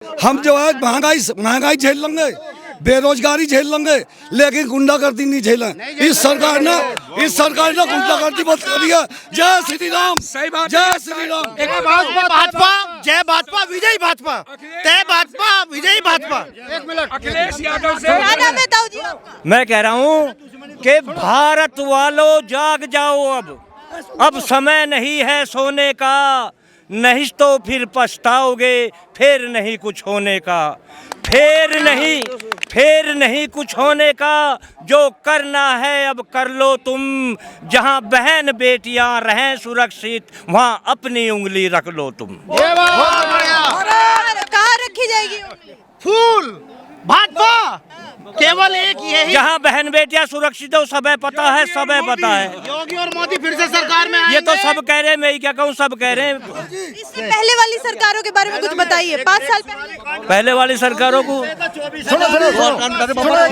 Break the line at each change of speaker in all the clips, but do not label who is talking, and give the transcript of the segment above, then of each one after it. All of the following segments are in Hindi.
हम जो है महंगाई झेल लेंगे, बेरोजगारी झेल लेंगे, लेकिन गुंडागर्दी नहीं झेलें। इस सरकार ने गुंडागर्दी बंद करी है। जय श्री राम।
सही बात।
जय श्री राम।
भाजपा जय भाजपा विजयी भाजपा जय भाजपा विजयी भाजपा।
अखिलेश यादव से
मैं कह रहा हूँ कि भारत वालों जाग जाओ, अब समय नहीं है सोने का, नहीं तो फिर पछताओगे, फिर नहीं कुछ होने का, फिर नहीं कुछ होने का। जो करना है अब कर लो तुम, जहाँ बहन बेटियां रहें सुरक्षित, वहाँ अपनी उंगली रख लो तुम।
कहाँ रखी जाएगी?
फूल भाजपा केवल एक यही।
जहाँ बहन बेटियां सुरक्षित हो सबे पता है, सबे पता है।
योगी और मोदी फिर से सरकार में आएंगे।
ये तो सब कह रहे हैं, मैं ही क्या कहूँ, सब कह रहे हैं।
इससे पहले वाली सरकारों के बारे में कुछ बताइए। 5 साल
पहले वाली सरकारों को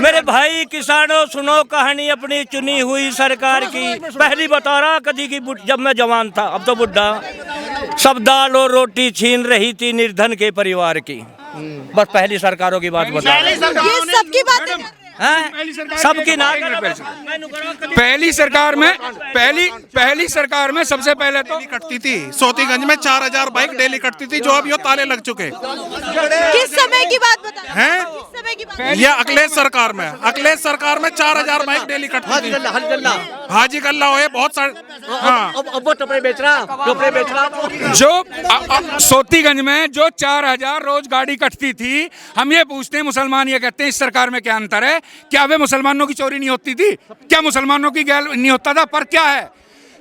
मेरे भाई किसानों सुनो कहानी अपनी चुनी हुई सरकार की। पहली बता रहा कदी की जब मैं जवान था, अब तो बुढ़ा। सब दाल और रोटी छीन रही थी निर्धन के परिवार की। बस पहली सरकारों की बात बता रहा हूं।
ये सबकी बातें कर रहे
हैं, सबकी ना।
पहली सरकार में सबसे पहले तो
कटती थी सोतीगंज में 4000 बाइक डेली कटती थी, जो अब ये ताले लग चुके
किस समय की बात बता रहे
हैं।
किस समय की बात?
ये अखिलेश सरकार में 4000 बाइक डेली कटती थी। हाजी कल्ला हुए बहुत सारे। हाँ,
अब टपड़े बेच रहा
जो सोतीगंज में जो 4000 रोज गाड़ी कटती थी, हम ये पूछते हैं, मुसलमान ये कहते हैं इस सरकार में क्या अंतर है? क्या वे मुसलमानों की चोरी नहीं होती थी? क्या मुसलमानों की गैल नहीं होता था? पर क्या है,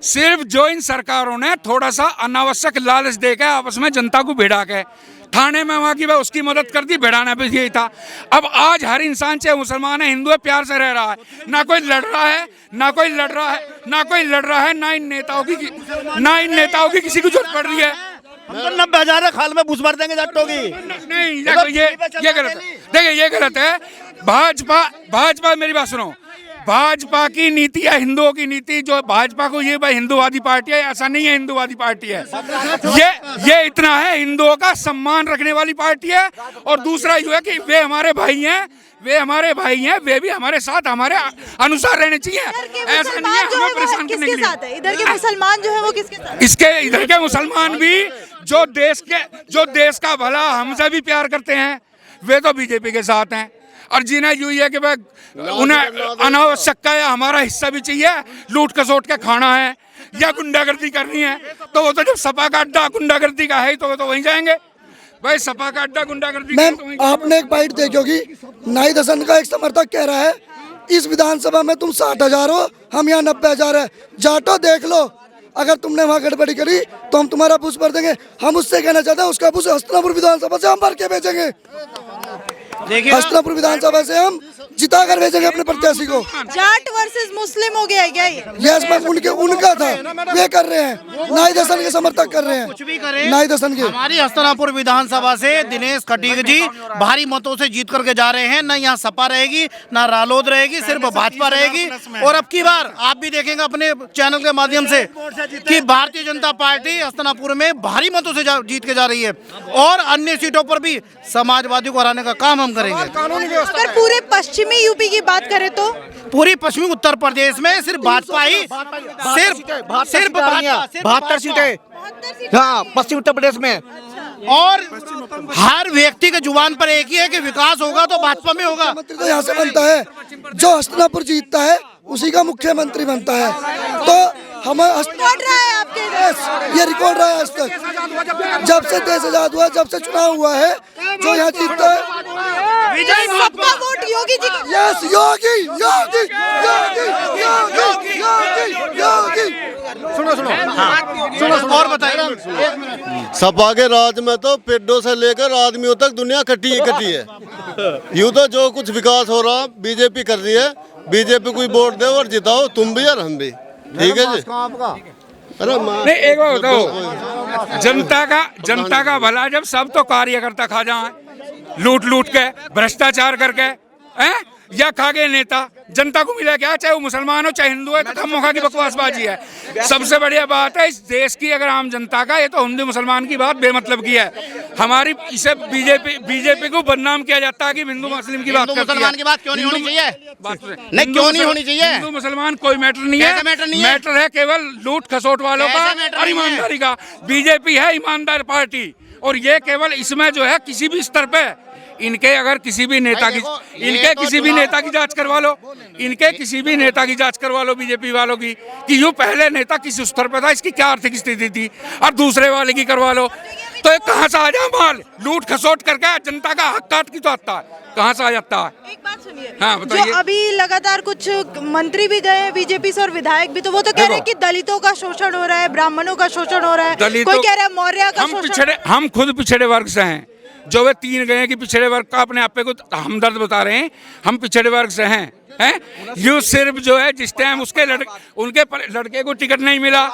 सिर्फ जो इन सरकारों ने थोड़ा सा अनावश्यक लालच देकर आपस में जनता को भिड़ा के थाने में वहां की उसकी मदद कर दी, भिड़ाना भी यही था। अब आज हर इंसान चाहे मुसलमान है हिंदू है प्यार से रह रहा है, ना कोई लड़ रहा है, ना इन नेताओं की किसी को जरूरत पड़ रही है।
हम तो 90,000 खाल में घुस भर देंगे जट्टों की।
नहीं, देखो ये गलत है। देखिए ये गलत है। भाजपा मेरी बात सुनो, भाजपा की नीति है हिंदुओं की नीति। जो भाजपा को ये भाई हिंदूवादी पार्टी है, ऐसा नहीं है हिंदूवादी पार्टी है। ये इतना है, हिंदुओं का सम्मान रखने वाली पार्टी है। और दूसरा ये है कि वे हमारे भाई हैं, वे भी हमारे साथ हमारे अनुसार रहने चाहिए। ऐसा नहीं है हमें परेशान करने के लिए।
इधर के मुसलमान जो है वो किसके साथ?
इसके इधर के मुसलमान भी जो देश का भला हमसे भी प्यार करते हैं, वे तो बीजेपी के साथ हैं। और जिन्हें यूं है कि भाई उन्हें अनावश्यक का या हमारा हिस्सा भी चाहिए, लूट खसोट के खाना है या गुंडागर्दी करनी है, तो वो तो जब सपा का अड्डा गुंडागर्दी का है तो वो तो वहीं जाएंगे। भाई सपा का अड्डा गुंडागर्दी का तो
आपने एक बाइट देखी होगी, नाई दसन का एक समर्थक कह रहा है इस विधानसभा में तुम 60,000 हो, हम यहाँ 90,000 है। जाटो देख लो, अगर तुमने वहाँ गड़बड़ी करी तो हम तुम्हारा बुश भर देंगे। हम उससे कहना चाहते हैं उसका बुश हस्तिनापुर विधानसभा से हम भर के भेजेंगे। हस्तिनापुर विधानसभा से हम जिता कर भेजेंगे अपने प्रत्याशी को।
जाट वर्सेस मुस्लिम हो गया है क्या ये?
यस मैम, उनका था, वे कर रहे हैं, नाई दसन के समर्थक कर रहे हैं।
कुछ भी करें,
नाई दसन के।
हमारी हस्तिनापुर विधानसभा से दिनेश खटीक जी भारी मतों से जीत करके जा रहे हैं। न यहाँ सपा रहेगी, न रालोद रहेगी, सिर्फ भाजपा रहेगी। और अब की बार आप भी देखेंगे अपने चैनल के माध्यम से कि भारतीय जनता पार्टी हस्तिनापुर में भारी मतों से जीत के जा रही है। और अन्य सीटों पर भी समाजवादी को हराने का काम हम करेंगे।
अगर पूरे पश्चिमी यूपी की बात करें तो
पूरी पश्चिमी उत्तर प्रदेश में सिर्फ भाजपा ही, सिर्फ 72 सीटें, हाँ पश्चिम उत्तर प्रदेश में। और हर व्यक्ति के जुबान पर एक ही है कि विकास होगा तो भाजपा में होगा।
मुख्यमंत्री तो यहाँ से बनता है, जो हस्तिनापुर जीतता है उसी का मुख्यमंत्री बनता है। तो हम
रिकॉर्ड रहा है आपके
ये रिकॉर्ड रहा है आज तक, जब से देश आजाद हुआ, जब से चुनाव हुआ है, जो यहाँ जीतता है
सबका वोट योगी जी को।
यस, योगी योगी योगी योगी योगी योगी।
सुनो और बताइए।
सपा के राज में तो पेड़ों से लेकर आदमियों तक दुनिया कटी है। यूँ तो जो कुछ विकास हो रहा बीजेपी कर रही है। बीजेपी को वोट दे और जिताओ, तुम भी और हम भी। ठीक है जी। अरे
नहीं, एक बात बताओ, जनता का भला जब सब तो कार्यकर्ता खा जाए लूट के, भ्रष्टाचार करके, हैं? या खा गए नेता, जनता को मिला क्या, चाहे वो मुसलमान हो चाहे हिंदू है, तो खामोखा की बकवासबाजी है। सबसे बढ़िया बात है इस देश की अगर आम जनता का, ये तो हिंदू मुसलमान की बात बेमतलब की है हमारी। इसे बीजेपी को बदनाम किया जाता है कि हिंदू मुस्लिम की बात करती है।
मुसलमान की बात क्यों नहीं होनी चाहिए?
नहीं,
क्यों नहीं होनी चाहिए?
हिंदू मुसलमान कोई मैटर नहीं है, मैटर है केवल लूट खसोट वालों का और ईमानदारी का। बीजेपी है ईमानदार पार्टी, और ये केवल इसमें जो है किसी भी स्तर पे इनके अगर किसी भी नेता की किसी भी नेता की जांच करवा लो, इनके किसी भी नेता की जांच करवा लो बीजेपी वालों की कि यूं पहले नेता किस स्तर पे था, इसकी क्या आर्थिक स्थिति थी, और दूसरे वाले की करवा लो, तो ये कहाँ से आ जाए माल लूट खसोट करके जनता का हक काट की तो आता है, कहाँ से आ जाता है।
एक बात सुनिए,
हाँ, बताइए।
जो अभी लगातार कुछ मंत्री भी गए हैं बीजेपी से और विधायक भी, तो वो तो कह रहे हैं कि दलितों का शोषण हो रहा है, ब्राह्मणों का शोषण हो रहा है, कोई कह रहा है मौर्य का शोषण।
हम खुद पिछड़े वर्ग से हैं, जो वे 3 गए कि पिछड़े वर्ग का अपने आप को हमदर्द बता रहे हैं, हम पिछड़े वर्ग से हैं। यू सिर्फ जो है जिस टाइम उनके लड़के को टिकट नहीं मिला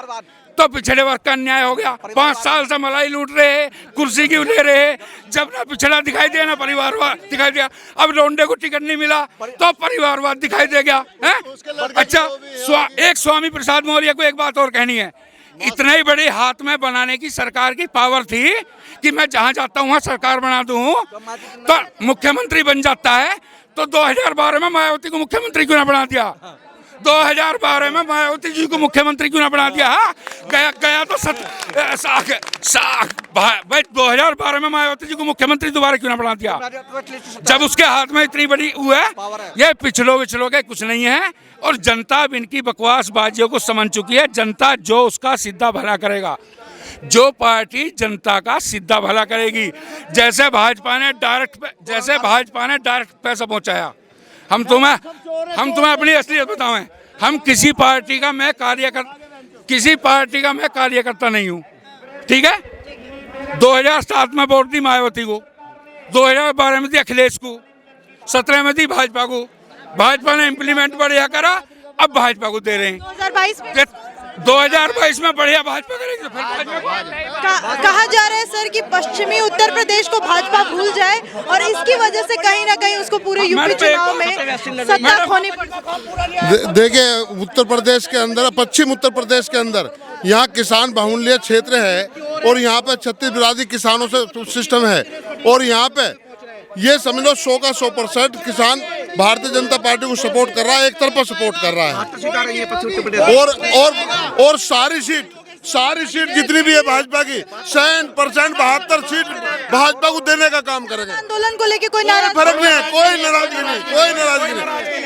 तो पिछड़े वर्ग का अन्याय हो गया। 5 साल से मलाई लूट रहे, कुर्सी की ले रहे, जब ना पिछड़ा दिखाई दिया ना परिवारवाद दिखाई दिया। अब लोंडे को टिकट नहीं मिला तो परिवारवाद दिखाई दे गया है। अच्छा, एक स्वामी प्रसाद मौर्य को एक बात और कहनी है, इतने ही बड़े हाथ में बनाने की सरकार की पावर थी कि मैं जहां जाता हूं वहां सरकार बना दूं, तो मुख्यमंत्री बन जाता है। तो 2012 में मायावती को मुख्यमंत्री क्यों ना बना दिया? 2012 में मायावती जी को मुख्यमंत्री क्यों ना बना दिया? गया तो 2012 में मायावती जी को मुख्यमंत्री दोबारा क्यों ना बना दिया, जब उसके हाथ में इतनी बड़ी वो है। ये पिछड़ों के कुछ नहीं है, और जनता अब इनकी बकवासबाजियों को समझ चुकी है। जनता जो उसका सीधा भला करेगा, जो पार्टी जनता का सीधा भला करेगी, जैसे भाजपा ने डायरेक्ट पैसा पहुंचाया। हम तुम्हें अपनी असलियत बताएं, हम किसी पार्टी का मैं कार्यकर्ता नहीं हूं, ठीक है। 2007 में वोट दी मायावती को, 2012 में दी अखिलेश को, 17 में दी भाजपा को। भाजपा ने इम्प्लीमेंट बढ़िया करा, अब भाजपा को दे रहे हैं। 2022 में बढ़िया भाजपा करेगी तो फिर
कहा जा रहा है सर कि पश्चिमी उत्तर प्रदेश को भाजपा भूल जाए और इसकी वजह से कहीं ना कहीं उसको पूरे यूपी चुनाव में सत्ता खोनी पड़।
देखिए, उत्तर प्रदेश के अंदर, पश्चिम उत्तर प्रदेश के अंदर यहाँ किसान बहुल्य क्षेत्र है, और यहाँ पे 36 बिरादरी किसानों से सिस्टम है, और यहाँ पे ये समझ लो 100 का 100% किसान भारतीय जनता पार्टी को सपोर्ट कर रहा है, एक तरफा सपोर्ट कर रहा है। और सारी सीट जितनी भी है भाजपा की 100% 72 सीट भाजपा को देने का काम करेगा।
आंदोलन को लेके कोई
फर्क नहीं है,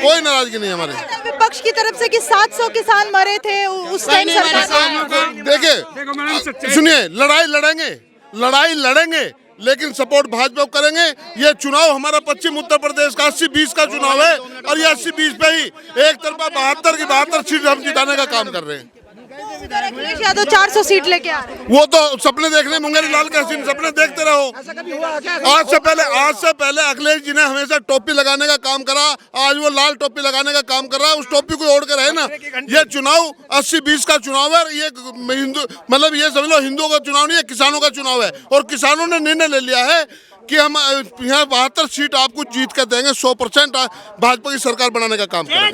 कोई नाराजगी नहीं हमारे
विपक्ष की तरफ से कि 700 किसान मरे थे उस टाइम सरकार।
देखिए सुनिए, लड़ाई लड़ेंगे लेकिन सपोर्ट भाजपा को करेंगे। ये चुनाव हमारा पश्चिम उत्तर प्रदेश का 80-20 का चुनाव है, और ये 80-20 पे ही एक तरफा 72 की 72 सीट हम जिताने का काम कर रहे हैं।
अखिलेश यादव 400 सीट लेके आ रहे हैं।
वो तो सपने देख रहे, मुंगेरी लाल के हसीन सपने देखते रहो। आज से पहले अखिलेश जी ने हमेशा टोपी लगाने का काम करा, आज वो लाल टोपी लगाने का काम कर रहा है। उस टोपी को ओढ़ कर है ना, ये चुनाव 80-20 का चुनाव है। ये हिंदू मतलब ये समझ लो हिंदुओं का चुनाव नहीं है, किसानों का चुनाव है, और किसानों ने निर्णय ले लिया है कि हम यहाँ 72 सीट आपको जीत कर देंगे, 100% भाजपा की सरकार बनाने का काम करेंगे।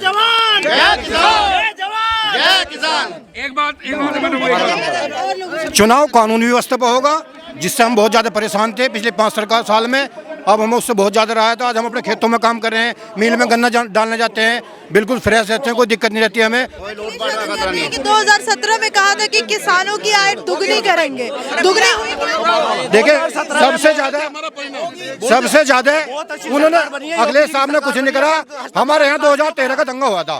चुनाव कानूनी व्यवस्था पर होगा, जिससे हम बहुत ज़्यादा परेशान थे पिछले 5 साल में। अब हमें उससे बहुत ज़्यादा रहा है, तो आज हम अपने खेतों में काम कर रहे हैं, मिल में गन्ना डालने जाते हैं, बिल्कुल फ्रेश रहते हैं, कोई दिक्कत नहीं रहती हमें।
2017 में कहा था कि किसानों की आय दुगनी करेंगे, दुगनी हुई।
देखिए, सबसे ज़्यादा उन्होंने अखिलेश साहब ने कुछ नहीं करा। हमारे यहाँ 2013 का दंगा हुआ था,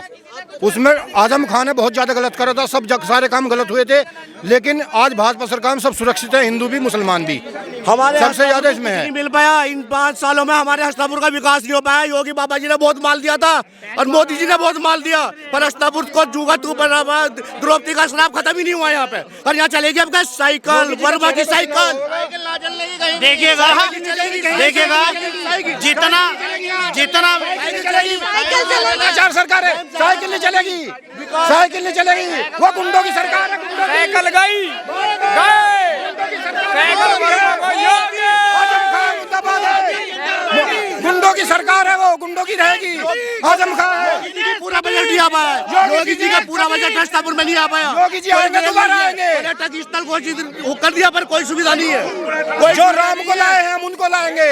उसमें आजम खान ने बहुत ज़्यादा गलत करा था, सारे काम गलत हुए थे। लेकिन आज भाजपा सरकार में सब सुरक्षित है, हिंदू भी मुसलमान भी। हमारे सबसे ज़्यादा इसमें है।
मिल पाया इन 5 सालों में, हमारे हस्तापुर का विकास नहीं हो पाया। योगी बाबा जी ने बहुत माल दिया था और मोदी जी ने बहुत माल दिया, पर हस्तापुर को जूगा तू बना, द्रौपदी का शराब खत्म ही नहीं हुआ यहाँ पे। और यहाँ चलेगी आपका साइकिल, वर्मा की साइकिल
देखिएगा जितना
सरकार है, साइकिल नहीं चलेगी, वो गुंडों की सरकार है। साइकिल गई, गुंडों की सरकार है, वो गुंडों योगी रहेगी। आजम खान है,
योगी जी का पूरा बजट नहीं आ पाया, योगी जी का पूरा बजट हस्तापुर में नहीं आ पाया।
योगी जी आएंगे, दोबारा आएंगे।
पर्यटक स्थल घोषित कर दिया पर कोई सुविधा नहीं है।
जो राम को लाए हैं हम उनको लाएंगे।